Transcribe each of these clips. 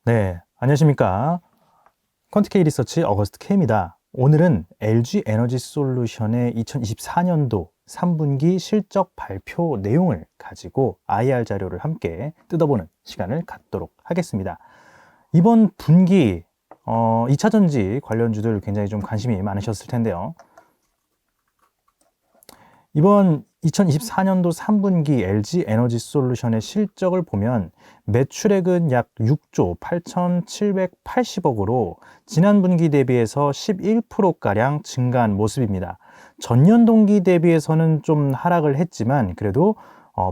네, 안녕하십니까. 퀀티케이 리서치 어거스트 K입니다. 오늘은 LG 에너지 솔루션의 2024년도 3분기 실적 발표 내용을 가지고 IR 자료를 함께 뜯어보는 시간을 갖도록 하겠습니다. 이번 분기 2차 전지 관련주들 굉장히 좀 관심이 많으셨을 텐데요. 이번 2024년도 3분기 LG 에너지 솔루션의 실적을 보면 매출액은 약 6조 8,780억으로 지난 분기 대비해서 11%가량 증가한 모습입니다. 전년 동기 대비해서는 좀 하락을 했지만 그래도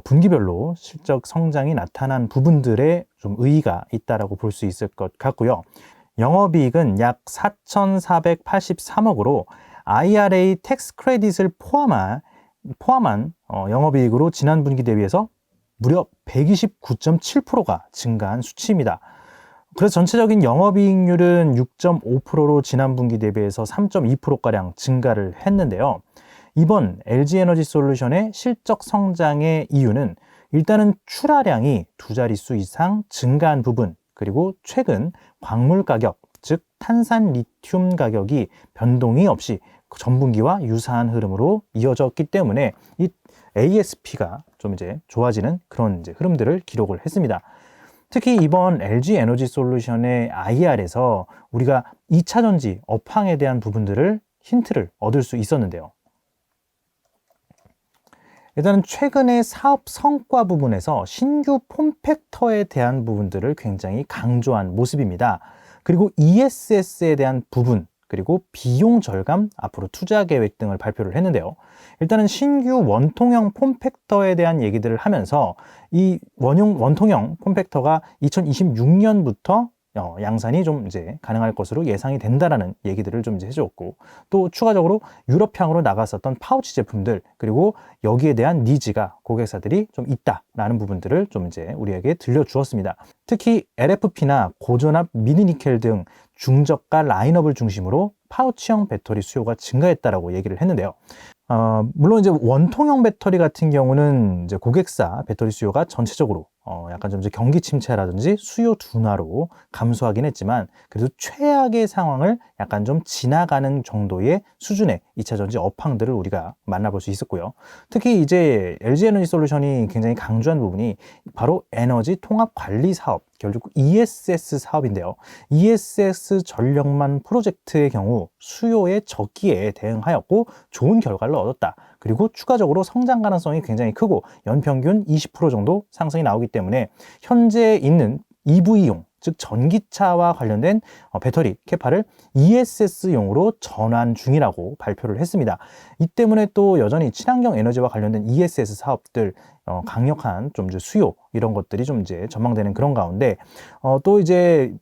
분기별로 실적 성장이 나타난 부분들에 좀 의의가 있다라고 볼 수 있을 것 같고요. 영업이익은 약 4,483억으로 IRA 텍스 크레딧을 포함한 영업이익으로 지난 분기 대비해서 무려 129.7%가 증가한 수치입니다. 그래서 전체적인 영업이익률은 6.5%로 지난 분기 대비해서 3.2%가량 증가를 했는데요. 이번 LG에너지솔루션의 실적 성장의 이유는 일단은 출하량이 두 자릿수 이상 증가한 부분, 그리고 최근 광물 가격, 즉 탄산 리튬 가격이 변동이 없이 전분기와 유사한 흐름으로 이어졌기 때문에 이 ASP가 좀 이제 좋아지는 그런 이제 흐름들을 기록을 했습니다. 특히 이번 LG 에너지 솔루션의 IR에서 우리가 2차 전지 업황에 대한 부분들을 힌트를 얻을 수 있었는데요. 일단은 최근의 사업 성과 부분에서 신규 폼팩터에 대한 부분들을 굉장히 강조한 모습입니다. 그리고 ESS에 대한 부분, 그리고 비용 절감, 앞으로 투자 계획 등을 발표를 했는데요. 일단은 신규 원통형 폼팩터에 대한 얘기들을 하면서 이 원통형 폼팩터가 2026년부터 양산이 좀 이제 가능할 것으로 예상이 된다라는 얘기들을 좀 이제 해줬고, 또 추가적으로 유럽향으로 나갔었던 파우치 제품들, 그리고 여기에 대한 니즈가 고객사들이 좀 있다라는 부분들을 좀 이제 우리에게 들려주었습니다. 특히 LFP나 고전압 미니니켈 등 중저가 라인업을 중심으로 파우치형 배터리 수요가 증가했다라고 얘기를 했는데요. 물론 이제 원통형 배터리 같은 경우는 이제 고객사 배터리 수요가 전체적으로 약간 좀 이제 경기 침체라든지 수요 둔화로 감소하긴 했지만 그래도 최악의 상황을 약간 좀 지나가는 정도의 수준의 2차 전지 업황들을 우리가 만나볼 수 있었고요. 특히 이제 LG 에너지 솔루션이 굉장히 강조한 부분이 바로 에너지 통합 관리 사업, 결국 ESS 사업인데요. ESS 전력만 프로젝트의 경우 수요의 적기에 대응하였고 좋은 결과를 얻었다. 그리고 추가적으로 성장 가능성이 굉장히 크고 연평균 20% 정도 상승이 나오기 때문에 현재 있는 EV용, 즉 전기차와 관련된 배터리 캐파를 ESS용으로 전환 중이라고 발표를 했습니다. 이 때문에 또 여전히 친환경 에너지와 관련된 ESS 사업들 강력한 좀 이제 수요 이런 것들이 좀 이제 전망되는 그런 가운데 또 이제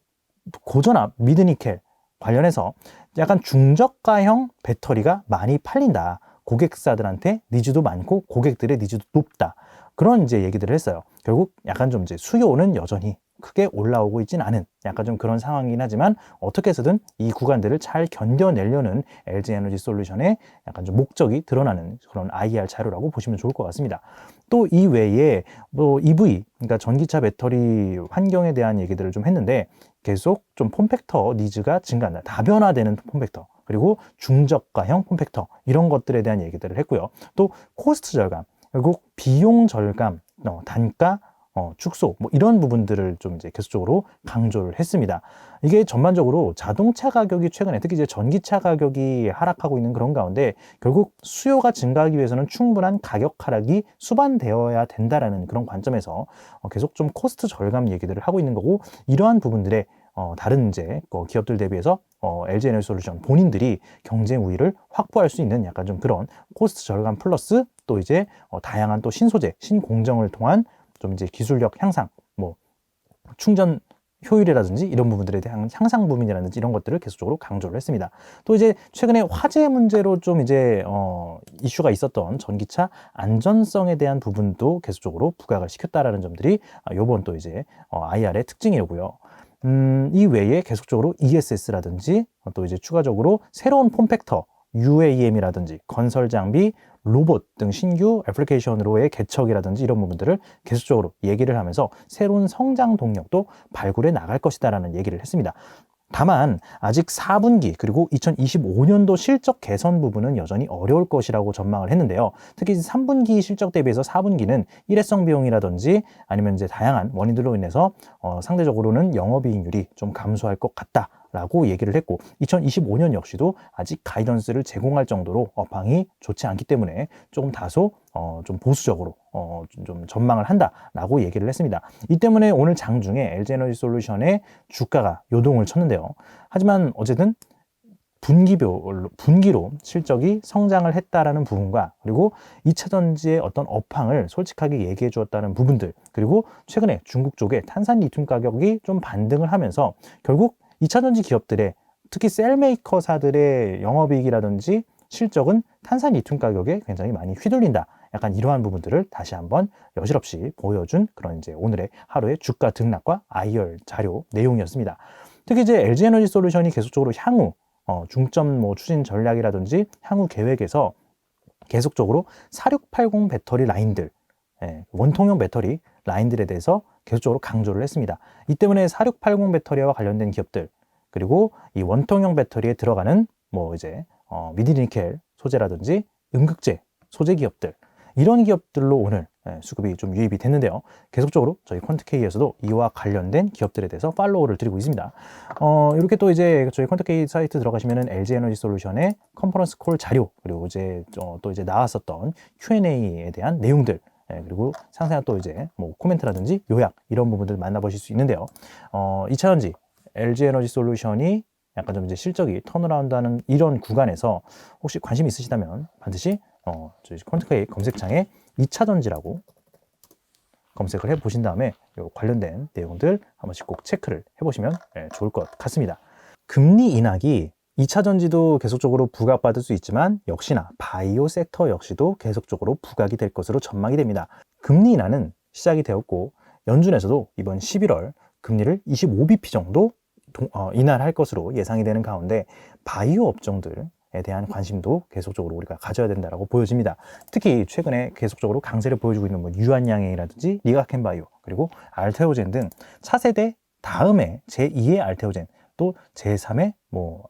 고전압 미드니켈 관련해서 약간 중저가형 배터리가 많이 팔린다. 고객사들한테 니즈도 많고 고객들의 니즈도 높다. 그런 이제 얘기들을 했어요. 결국 약간 좀 이제 수요는 여전히 크게 올라오고 있진 않은 약간 좀 그런 상황이긴 하지만 어떻게 해서든 이 구간들을 잘 견뎌내려는 LG 에너지 솔루션의 약간 좀 목적이 드러나는 그런 IR 자료라고 보시면 좋을 것 같습니다. 또 이 외에 뭐 EV, 그러니까 전기차 배터리 환경에 대한 얘기들을 좀 했는데 계속 좀 폼팩터 니즈가 증가한다. 다변화되는 폼팩터. 그리고 중저가형 폼팩터 이런 것들에 대한 얘기들을 했고요. 또 코스트 절감, 결국 비용 절감, 단가 축소 뭐 이런 부분들을 좀 이제 계속적으로 강조를 했습니다. 이게 전반적으로 자동차 가격이 최근에 특히 이제 전기차 가격이 하락하고 있는 그런 가운데 결국 수요가 증가하기 위해서는 충분한 가격 하락이 수반되어야 된다라는 그런 관점에서 계속 좀 코스트 절감 얘기들을 하고 있는 거고, 이러한 부분들에 다른 이제 기업들 대비해서 LG 에너지 솔루션 본인들이 경쟁 우위를 확보할 수 있는 약간 좀 그런 코스트 절감 플러스 또 이제 다양한 또 신소재, 신공정을 통한 좀 이제 기술력 향상, 뭐 충전 효율이라든지 이런 부분들에 대한 향상 부분이라든지 이런 것들을 계속적으로 강조를 했습니다. 또 이제 최근에 화재 문제로 좀 이제 이슈가 있었던 전기차 안전성에 대한 부분도 계속적으로 부각을 시켰다라는 점들이 요번 또 이제 IR의 특징이고요. 이 외에 계속적으로 ESS라든지 또 이제 추가적으로 새로운 폼팩터 UAM이라든지 건설 장비, 로봇 등 신규 애플리케이션으로의 개척이라든지 이런 부분들을 계속적으로 얘기를 하면서 새로운 성장 동력도 발굴해 나갈 것이다라는 얘기를 했습니다. 다만 아직 4분기 그리고 2025년도 실적 개선 부분은 여전히 어려울 것이라고 전망을 했는데요. 특히 3분기 실적 대비해서 4분기는 일회성 비용이라든지 아니면 이제 다양한 원인들로 인해서 상대적으로는 영업이익률이 좀 감소할 것 같다. 라고 얘기를 했고 2025년 역시도 아직 가이던스를 제공할 정도로 업황이 좋지 않기 때문에 조금 다소 좀 보수적으로 좀 전망을 한다라고 얘기를 했습니다. 이 때문에 오늘 장중에 LG에너지솔루션의 주가가 요동을 쳤는데요. 하지만 어쨌든 분기로 실적이 성장을 했다라는 부분과 그리고 2차전지의 어떤 업황을 솔직하게 얘기해 주었다는 부분들 그리고 최근에 중국 쪽에 탄산 리튬 가격이 좀 반등을 하면서 결국 2차전지 기업들의 특히 셀메이커사들의 영업이익이라든지 실적은 탄산 리튬 가격에 굉장히 많이 휘둘린다. 약간 이러한 부분들을 다시 한번 여실없이 보여준 그런 이제 오늘의 하루의 주가 등락과 IR 자료 내용이었습니다. 특히 이제 LG에너지솔루션이 계속적으로 향후 중점 추진 전략이라든지 향후 계획에서 계속적으로 4680 배터리 라인들, 원통형 배터리 라인들에 대해서 계속적으로 강조를 했습니다. 이 때문에 4680 배터리와 관련된 기업들 그리고 이 원통형 배터리에 들어가는 미드니켈 소재라든지 음극재 소재 기업들 이런 기업들로 오늘 수급이 좀 유입이 됐는데요. 계속적으로 저희 퀀트K에서도 이와 관련된 기업들에 대해서 팔로우를 드리고 있습니다. 이렇게 또 이제 저희 퀀트K 사이트 들어가시면은 LG에너지솔루션의 컨퍼런스 콜 자료 그리고 이제 또 이제 나왔었던 Q&A에 대한 내용들 그리고 상세한 또 이제 코멘트라든지 요약 이런 부분들 만나보실 수 있는데요. 2차전지 LG에너지솔루션이 약간 좀 이제 실적이 턴어라운드하는 이런 구간에서 혹시 관심 있으시다면 반드시 저희 퀀트K 검색창에 2차전지라고 검색을 해 보신 다음에 관련된 내용들 한 번씩 꼭 체크를 해보시면 좋을 것 같습니다. 금리 인하기 2차전지도 계속적으로 부각받을 수 있지만 역시나 바이오 섹터 역시도 계속적으로 부각이 될 것으로 전망이 됩니다. 금리 인하는 시작이 되었고 연준에서도 이번 11월 금리를 25bp 정도 인하를 할 것으로 예상이 되는 가운데 바이오 업종들에 대한 관심도 계속적으로 우리가 가져야 된다고 보여집니다. 특히 최근에 계속적으로 강세를 보여주고 있는 유한양행이라든지 리가켄바이오 그리고 알테오젠 등 차세대 다음에 제2의 알테오젠 또 제3의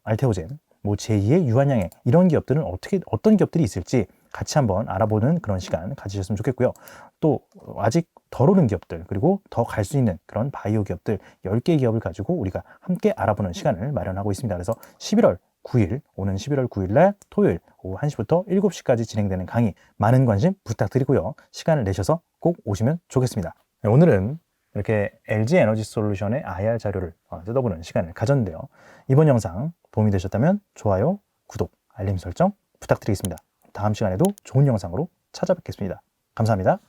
알테오젠 제2의 유한양행 이런 기업들은 어떤 기업들이 있을지 같이 한번 알아보는 그런 시간 가지셨으면 좋겠고요. 또 아직 덜 오른 기업들 그리고 더 갈 수 있는 그런 바이오 기업들 10개 기업을 가지고 우리가 함께 알아보는 시간을 마련하고 있습니다. 그래서 11월 9일 오는 11월 9일 날 토요일 오후 1시부터 7시까지 진행되는 강의 많은 관심 부탁드리고요. 시간을 내셔서 꼭 오시면 좋겠습니다. 오늘은 이렇게 LG에너지솔루션의 IR 자료를 뜯어보는 시간을 가졌는데요. 이번 영상 도움이 되셨다면 좋아요, 구독, 알림 설정 부탁드리겠습니다. 다음 시간에도 좋은 영상으로 찾아뵙겠습니다. 감사합니다.